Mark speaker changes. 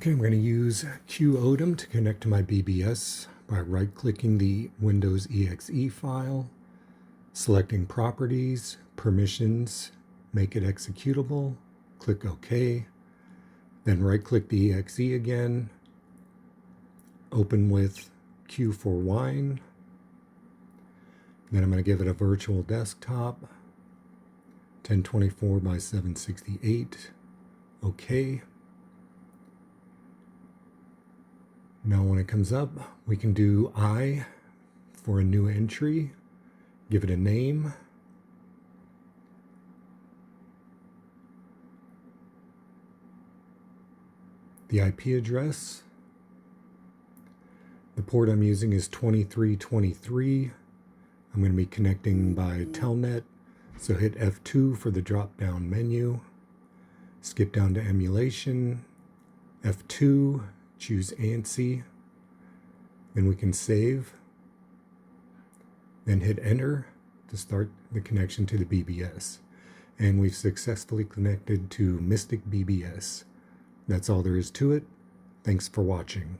Speaker 1: Okay, I'm going to use Qodem to connect to my BBS by right-clicking the Windows EXE file, selecting Properties, Permissions, make it executable, click OK, then right-click the EXE again, open with Q for Wine, then I'm going to give it a virtual desktop, 1024 by 768, OK. Now when it comes up, we can do I for a new entry, give it a name, the IP address, the port I'm using is 2323, I'm going to be connecting by Telnet, so hit F2 for the drop-down menu, skip down to emulation, F2, choose ANSI, then we can save, then hit enter to start the connection to the BBS. And we've successfully connected to Mystic BBS. That's all there is to it. Thanks for watching.